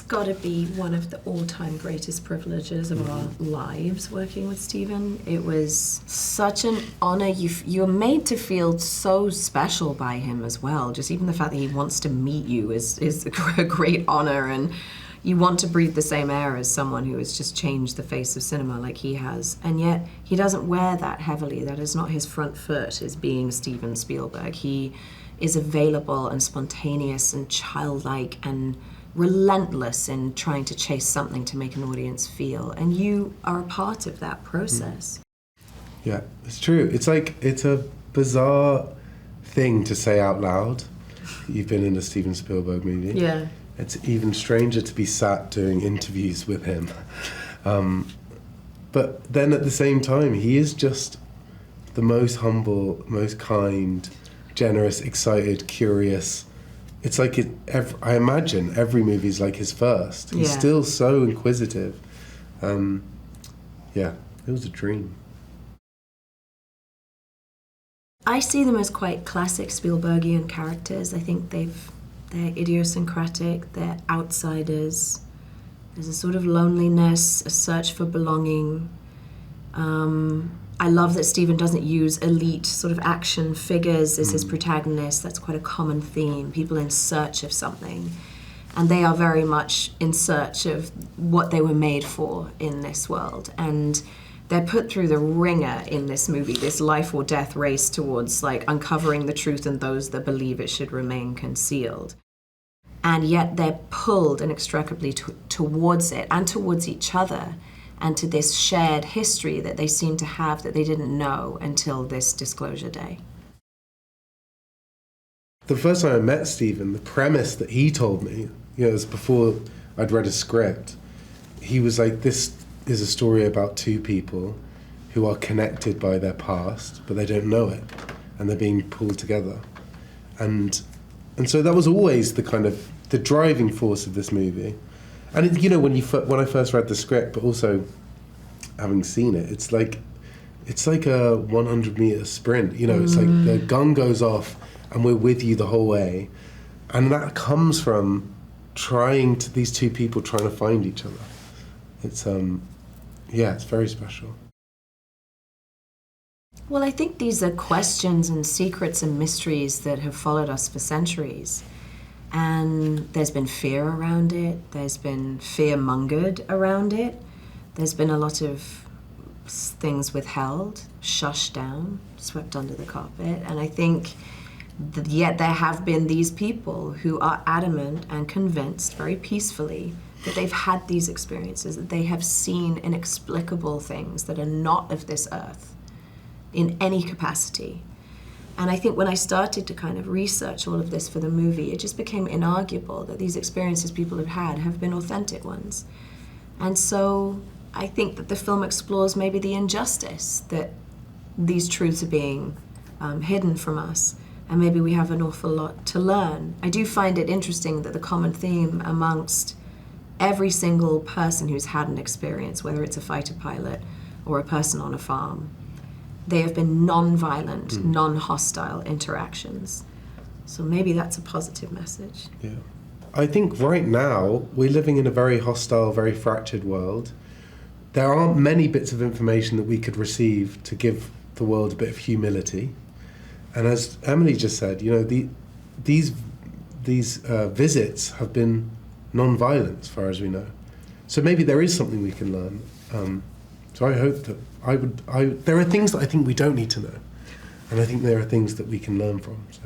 It's got to be one of the all-time greatest privileges of our lives working with Stephen. It was such an honor. You're made to feel so special by him as well. Just even the fact that he wants to meet you is a great honor, and you want to breathe the same air as someone who has just changed the face of cinema like he has. And yet he doesn't wear that heavily. That is not his front foot, is being Steven Spielberg. He is available and spontaneous and childlike and relentless in trying to chase something to make an audience feel, and you are a part of that process. Yeah, it's true. It's a bizarre thing to say out loud. You've been in a Steven Spielberg movie. Yeah. It's even stranger to be sat doing interviews with him. But then at the same time, he is just the most humble, most kind, generous, excited, curious. It's like I imagine every movie's like his first. He's still so inquisitive. Yeah, it was a dream. I see them as quite classic Spielbergian characters. I think they're idiosyncratic, they're outsiders. There's a sort of loneliness, a search for belonging. I love that Stephen doesn't use elite sort of action figures as his protagonist. That's quite a common theme, people in search of something. And they are very much in search of what they were made for in this world. And they're put through the ringer in this movie, this life or death race towards like uncovering the truth in those that believe it should remain concealed. And yet they're pulled inextricably towards it and towards each other, and to this shared history that they seem to have that they didn't know until this disclosure day. The first time I met Stephen, the premise that he told me, it was before I'd read a script. He was like, this is a story about two people who are connected by their past, but they don't know it, and they're being pulled together. And so that was always the driving force of this movie. And when I first read the script, but also having seen it, it's like a 100-meter sprint. It's like the gun goes off and we're with you the whole way, and that comes from these two people trying to find each other. It's it's very special. Well, I think these are questions and secrets and mysteries that have followed us for centuries. And there's been fear around it, there's been fear-mongered around it, there's been a lot of things withheld, shushed down, swept under the carpet, and I think that yet there have been these people who are adamant and convinced very peacefully that they've had these experiences, that they have seen inexplicable things that are not of this earth in any capacity. And I think when I started to kind of research all of this for the movie, it just became inarguable that these experiences people have been authentic ones. And so I think that the film explores maybe the injustice that these truths are being hidden from us, and maybe we have an awful lot to learn. I do find it interesting that the common theme amongst every single person who's had an experience, whether it's a fighter pilot or a person on a farm, they have been non-violent, non-hostile interactions. So maybe that's a positive message. Yeah. I think right now we're living in a very hostile, very fractured world. There aren't many bits of information that we could receive to give the world a bit of humility. And as Emily just said, these visits have been non-violent as far as we know. So maybe there is something we can learn. So I hope that there are things that I think we don't need to know, and I think there are things that we can learn from. So.